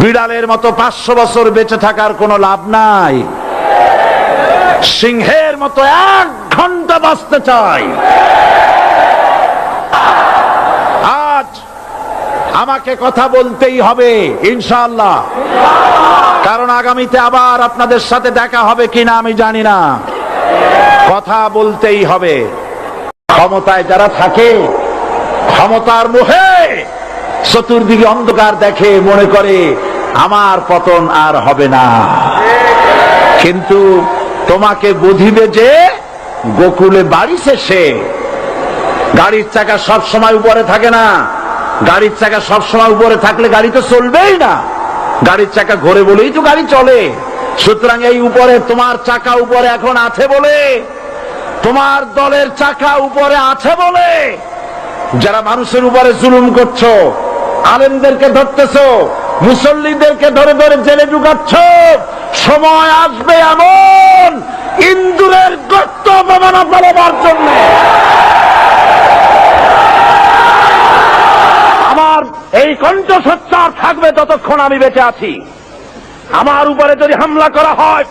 বিড়ালের মতো 500 বছর বেঁচে থাকার কোনো লাভ নাই। সিংহের মতো 1 ঘন্টা বাঁচতে চাই। আজ আমাকে কথা বলতেই হবে ইনশাআল্লাহ, কারণ আগামীতে আবার আপনাদের সাথে দেখা হবে কিনা আমি জানি না। কথা বলতেই হবে। ক্ষমতায় যারা থাকে, ক্ষমতার মোহে চতুর্দিকে অন্ধকার দেখে, মনে করে আমার পতন আর হবে না। কিন্তু তোমাকে বুঝিবে যে গোকুলে বাড়ি শেষে। গাড়ির চাকা সব সময় উপরে থাকে না। গাড়ির চাকা সব সময় উপরে থাকলে গাড়ি তো চলবেই না। গাড়ির চাকা ঘোরে বলেই তো গাড়ি চলে। সুতরাং এই উপরে তোমার চাকা উপরে এখন আছে বলে, তোমার দলের চাকা উপরে আছে বলে যারা মানুষের উপরে জুলুম করছো, আলেমদেরকে ধরতেছো, মুসল্লিদেরকে ধরে ধরে জেলে ঢুকাচ্ছ, সময় আসবে এমন ইন্দুরের গর্ত অপমানা ফেলবার জন্য। আমার এই কণ্ঠস্বর থাকবে ততক্ষণ আমি বেঁচে আছি। আমার উপরে যদি হামলা করা হয়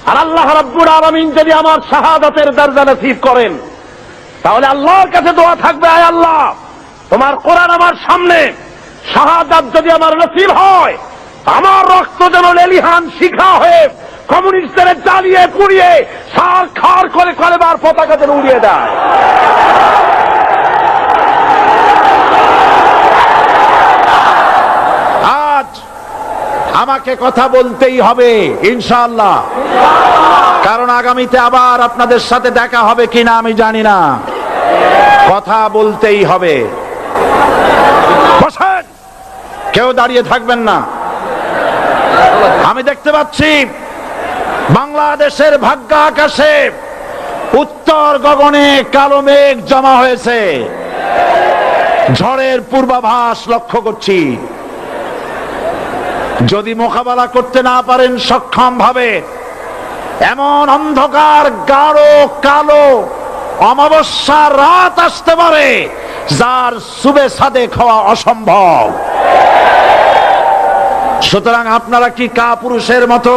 আর আল্লাহ রাব্বুল আলামিন যদি আমার শাহাদাতের দরজা নসিব করেন, তাহলে আল্লাহর কাছে দোয়া থাকবে, আয় আল্লাহ, তোমার কোরআন আমার সামনে, শাহাদাত যদি আমার নসিব হয়, আমার রক্ত যেন লেলিহান শিখা হয়ে কমিউনিস্টদের জ্বালিয়ে পুড়িয়ে সার খার করে কলেবার পতাকা যেন উড়িয়ে দেয়। আজ আমাকে কথা বলতেই হবে ইনশাআল্লাহ, কারণ আগামীতে আবার আপনাদের সাথে দেখা হবে কিনা আমি জানি না। কথা বলতেই হবে। বসেন, কেউ দাঁড়িয়ে থাকবেন না। আমি দেখতে পাচ্ছি বাংলাদেশের ভাগ্য আকাশে উত্তর গগনে কালো মেঘ জমা হয়েছে। ঝড়ের পূর্বাভাস লক্ষ্য করছি। যদি মোকাবেলা করতে না পারেন সক্ষম ভাবে, এমন অন্ধকার গাঢ় কালো অমাবস্যার রাত আসতে পারে যার সুবে সাদেক হওয়া অসম্ভব। সুতরাং আপনারা কি কাপুরুষের মতো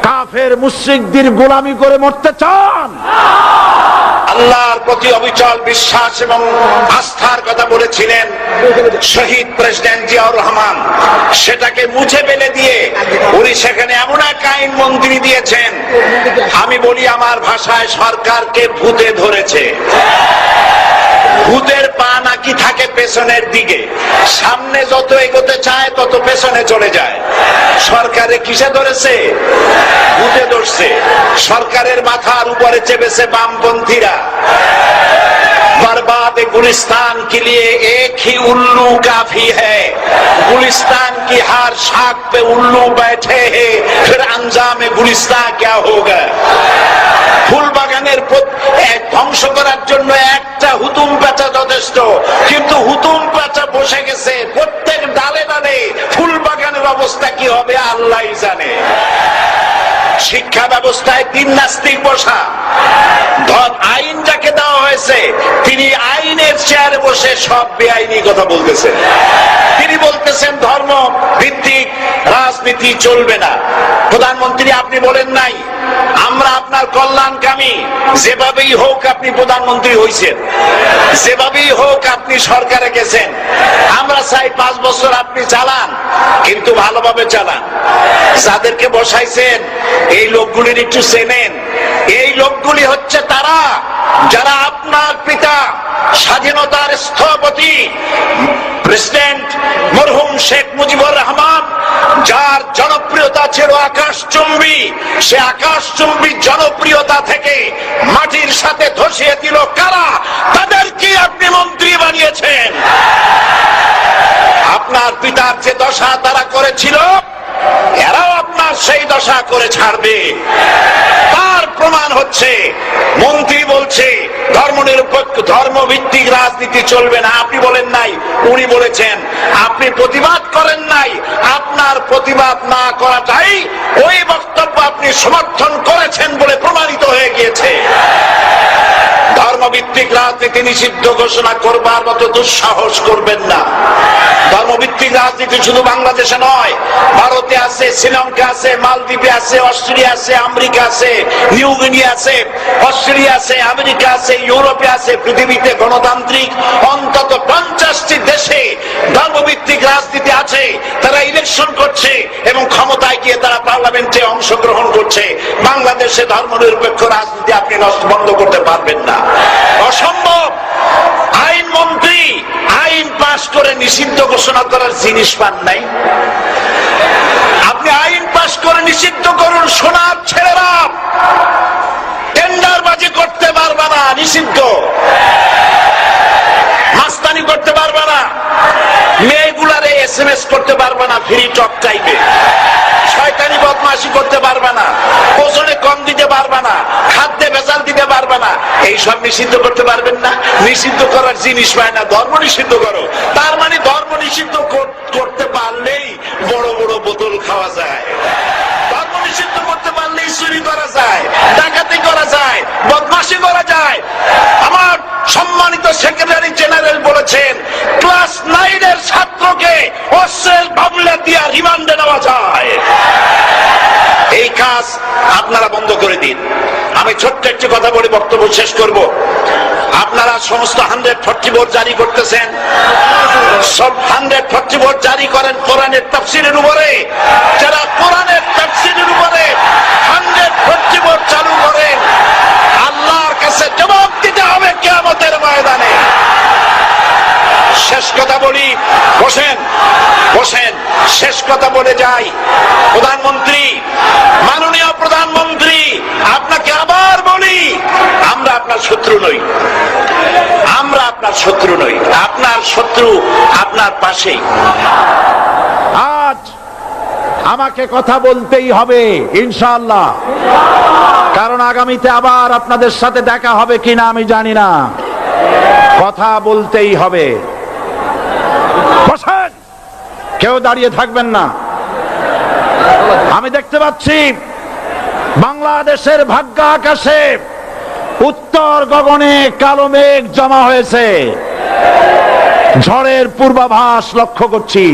কাফের মুশরিকদের গোলামি করে মরতে চান? আল্লাহর প্রতি অবিচল বিশ্বাস এবং আস্থার কথা বলেছিলেন শহীদ প্রেসিডেন্ট জিয়াউর রহমান। সেটাকে মুছে ফেলে দিয়ে উনি সেখানে এমন এক আইন মন্ত্রী দিয়েছেন, আমি বলি আমার ভাষায়, সরকারকে ভূতে ধরেছে। ভূতের পা নাকি থাকে পেছনের দিকে, সামনে যত এগোতে চায় তত পেছনে চলে যায়। সরকারে কিসে ধরেছে? ভূতে ধরছে। সরকারের মাথার উপরে চেপেছে বামপন্থীরা। बर्बाद गुलिस्तान के लिए एक ही उल्लू काफी है। गुलिस्तान की हर शाख पे उल्लू बैठे हैं, फिर अंजाम गुलिस्तान क्या होगा? ফুল বাগানের ধ্বংস করার জন্য একটা হুতুম পেঁচা যথেষ্ট, কিন্তু হুতুম পেঁচা বসে গেছে প্রত্যেক ডালে ডালে। ফুল বাগানের অবস্থা কি হবে আল্লাহই জানে। শিক্ষা ব্যবস্থায় 3 নাস্তিক বসা। আইন যাকে দেওয়া হয়েছে তিনি আইনের চেয়ারে বসে সব বেআইনি কথা বলতেছেন। তিনি বলতেছেন ধর্ম ভিত্তিক রাজনীতি চলবে না। প্রধানমন্ত্রী আপনি বলেন নাই আমরা আপনার কল্যাণকামী, যেভাবেই হোক আপনি প্রধানমন্ত্রী হয়েছেন, যেভাবেই হোক আপনি সরকারে গেছেন, আমরা চাই 5 বছর আপনি চালান, কিন্তু ভালোভাবে চালান। যাদেরকে বসাইছেন এই লোকগুলির একটু চেনেন। এই লোকগুলি হচ্ছে তারা যারা আপনার পিতা স্বাধীনতার স্থপতি প্রেসিডেন্ট মরহুম শেখ মুজিবুর রহমান, যার জনপ্রিয়তা ছিল আকাশচুম্বী, সে আকাশচুম্বী জনপ্রিয়তা থেকে মাটির সাথে ধসিয়ে দিল কারা? তাদেরকে আপনি মন্ত্রী বানিয়েছেন। আপনার পিতার যে দশা তারা করেছিল, এরাও আপনার সেই দশা করে ছাড়বে। তার প্রমাণ হচ্ছে মন্ত্রী বলছে ধর্মনিরপেক্ষ ধর্মভিত্তিক রাজনীতি চলবে না। আপনি বলেন নাই, উনি বলেছেন। আপনি প্রতিবাদ করেন নাই। আপনার প্রতিবাদ না করাটাই ওই বক্তব্য আপনি সমর্থন করেছেন বলে প্রমাণিত হয়ে গিয়েছে। ধর্ম ধর্মভিত্তিক রাজনীতি নিষিদ্ধ ঘোষণা করবার মতো দুঃসাহস করবেন না। ধর্মভিত্তিক রাজনীতি শুধু বাংলাদেশে নয়, ভারতে আছে, শ্রীলঙ্কা আছে, মালদ্বীপে আছে, অস্ট্রেলিয়া আছে, আমেরিকা আছে, নিউ গিনি আছে, অস্ট্রেলিয়া আছে, আমেরিকা আছে, ইউরোপে আছে। পৃথিবীতে গণতান্ত্রিক অন্তত 50টি দেশে ধর্মভিত্তিক রাজনীতি আছে। তারা ইলেকশন করছে এবং ক্ষমতায় গিয়ে তারা পার্লামেন্টে অংশগ্রহণ করছে। বাংলাদেশে ধর্মনিরপেক্ষ রাজনীতি আপনি বন্ধ করতে পারবেন না, অসম্ভব। আইনমন্ত্রী আইন পাশ করে নিষিদ্ধ ঘোষণা করার জিনিস পান নাই। আপনি আইন পাশ করে নিষিদ্ধ করুন, সোনার ছেলেরা টেন্ডারবাজি করতে পারবে না, নিষিদ্ধ। মাস্তানি করতে পারবে না, মেয়েগুলারে SMS করতে পারবে না, ফ্রি টক চাইবে। শয়তানি বদমাশি করতে পারবে না, ওজনে কম দিতে পারবে না, খাদ্যে ভেজাল দিতে পারবে না। এইসব নিষিদ্ধ করতে পারবেন না। নিষিদ্ধ করার জিনিস পায় না, ধর্ম নিষিদ্ধ করো। তার মানে ধর্ম নিষিদ্ধ করতে পারলেই বড় বড় বোতল খাওয়া যায়। ধর্ম নিষিদ্ধ করতে পারলেই চুরি করা যায়, ডাকাতি করা যায়, বদমাশি করা যায়। আমার সম্মানিত সেক্রেটারি জেনারেল বলেছেন, ক্লাস 9 এর ছাত্রকে অশ্লীল মামলা দিয়ে রিমান্ডে নেওয়া যায়। এই কাজ আপনারা বন্ধ করে দিন। আমি ছোট্ট একটি কথা বলে বক্তব্য শেষ করব। আপনারা সমস্ত 144 জারি করতেছেন, সব 144 জারি করেন কোরআনের তাফসীরের উপরে। যারা কোরআনের তাফসীরের উপরে 144 চালু করেন, আল্লাহর কাছে জবাব দিতে হবে কিয়ামতের ময়দানে। শেষ কথা বলি, বসেন বসেন, শেষ কথা বলে যাই। প্রধানমন্ত্রী, মাননীয় প্রধানমন্ত্রী, আপনাকে আবার বলি, আমরা আপনার শত্রু নই, আমরা আপনার শত্রু নই। আপনার শত্রু আপনার পাশেই। আজ আমাকে কথা বলতেই হবে ইনশাআল্লাহ, কারণ আগামীতে আবার আপনাদের সাথে দেখা হবে কিনা আমি জানি না। কথা বলতেই হবে। বসেন, কেউ দাঁড়িয়ে থাকবেন না। আমি দেখতে পাচ্ছি বাংলাদেশের ভাগ্য আকাশে উত্তর গগনে কালো মেঘ জমা হয়েছে, ঝড়ের পূর্বাভাস লক্ষ্য করছি।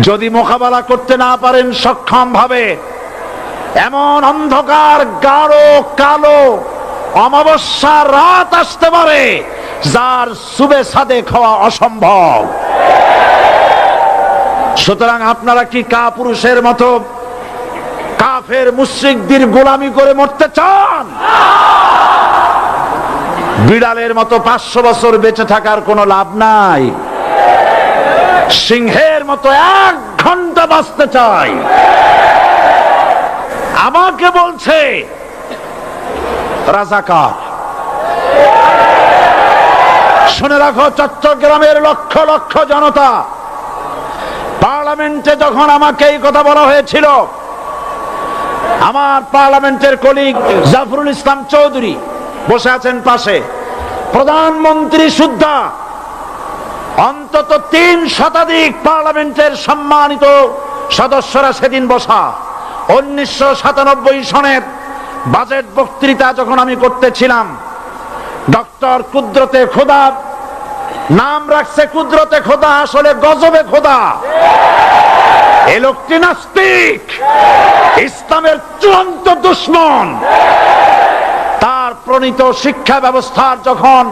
যদি মোকাবেলা করতে না পারেন সক্ষম ভাবে, এমন অন্ধকার গাঢ় কালো অমাবস্যার রাত আসতে পারে যার সুবে সাদেক হওয়া অসম্ভব। সুতরাং আপনারা কি কাপুরুষের মতো কাফের মুশরিকদের গোলামি করে মরতে চান? বিড়ালের মতো 500 বছর বেঁচে থাকার কোনো লাভ নাই। সিংহের মতো 1 ঘন্টা বাঁচতে চাই। আমাকে বলছে রাজাকার। শুনে রাখো, চট্টগ্রামের লক্ষ লক্ষ জনতা, পার্লামেন্টে যখন আমাকে এই কথা বলা হয়েছিল, আমার পার্লামেন্টের কলিগ জাফরুল ইসলাম চৌধুরী বসে আছেন পাশে, প্রধানমন্ত্রী সুদ্ধা, অন্তত 3 শতাধিক পার্লামেন্টের সম্মানিত সদস্যরা সেদিন বসা। 1997 সনের বাজেট বক্তৃতা যখন আমি করতেছিলাম, ডক্টর কুদরতে খোদা, নাম রাখছে কুদরতে খোদা, আসলে গজবে খোদা। এই লোকটি নাস্তিক, ইসলামের চূড়ান্ত দুশমন। তার প্রণীত শিক্ষা ব্যবস্থার যখন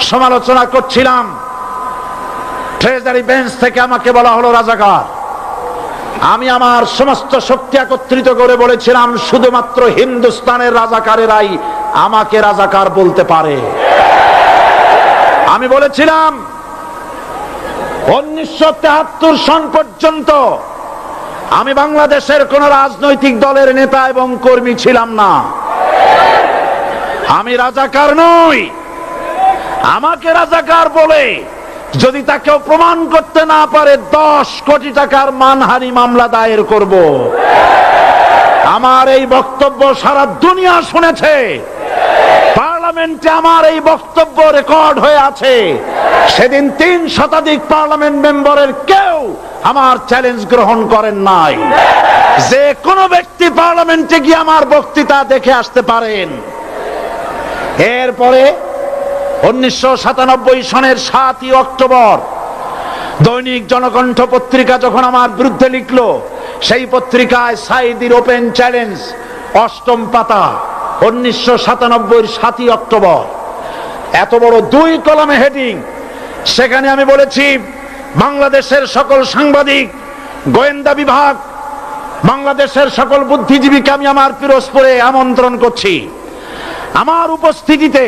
সমালোচনা করছিলাম, ট্রেজারি বেঞ্চ থেকে আমাকে বলা হলো রাজাকার। আমি আমার সমস্ত শক্তি একত্রিত করে বলেছিলাম, শুধুমাত্র হিন্দুস্তানের রাজাকারেরাই আমাকে রাজাকার বলতে পারে। আমি বলেছিলাম 1973 সন পর্যন্ত আমি বাংলাদেশের কোন রাজনৈতিক দলের নেতা এবং কর্মী ছিলাম না। আমি রাজাকার নই। আমাকে রাজাকার বলে যদি তাকে প্রমাণ করতে না পারে 10 কোটি টাকার মানহানি মামলা দায়ের করব। আমার এই বক্তব্য সারা দুনিয়া শুনেছে। পার্লামেন্টে আমার এই বক্তব্য রেকর্ড হয়ে আছে। সেদিন 3 শতাধিক পার্লামেন্ট মেম্বারের কেউ আমার চ্যালেঞ্জ গ্রহণ করেন নাই। যে কোনো ব্যক্তি পার্লামেন্টে গিয়ে আমার বক্তৃতা দেখে আসতে পারেন। এরপরে 1997 সনের 7ই অক্টোবর দৈনিক জনকণ্ঠ পত্রিকা যখন আমার বিরুদ্ধে লিখলো, সেই পত্রিকায় সাঈদীর ওপেন চ্যালেঞ্জ 8ম পাতা 1997 7ই অক্টোবর, এত বড় 2 কলামে হেডিং। সেখানে আমি বলেছি, বাংলাদেশের সকল সাংবাদিক, গোয়েন্দা বিভাগ, বাংলাদেশের সকল বুদ্ধিজীবীকে আমি আমার পিরোজপুরে আমন্ত্রণ করছি। আমার উপস্থিতিতে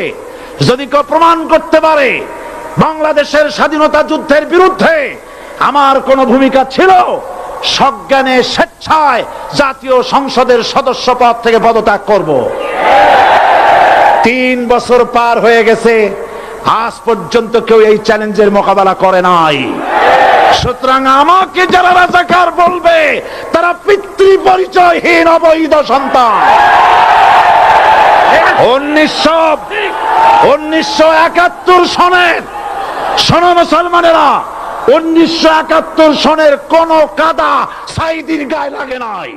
যদি কেউ প্রমাণ করতে পারে বাংলাদেশের স্বাধীনতা যুদ্ধের বিরুদ্ধে আমার কোনো ভূমিকা ছিল, সজ্ঞানে স্বেচ্ছায় জাতীয় সংসদের সদস্য পদ থেকে পদত্যাগ করব। 3 বছর পার হয়ে গেছে, আজ পর্যন্ত কেউ এই চ্যালেঞ্জের মোকাবেলা করে নাই। সুতরাং আমাকে যারা রাজাকার বলবে তারা পিতৃ পরিচয়হীন অবৈধ সন্তান। 1971 সনের, শোনো মুসলমানেরা, 1971 সনের কোন কাদা সাঈদীর গায়ে লাগে নাই।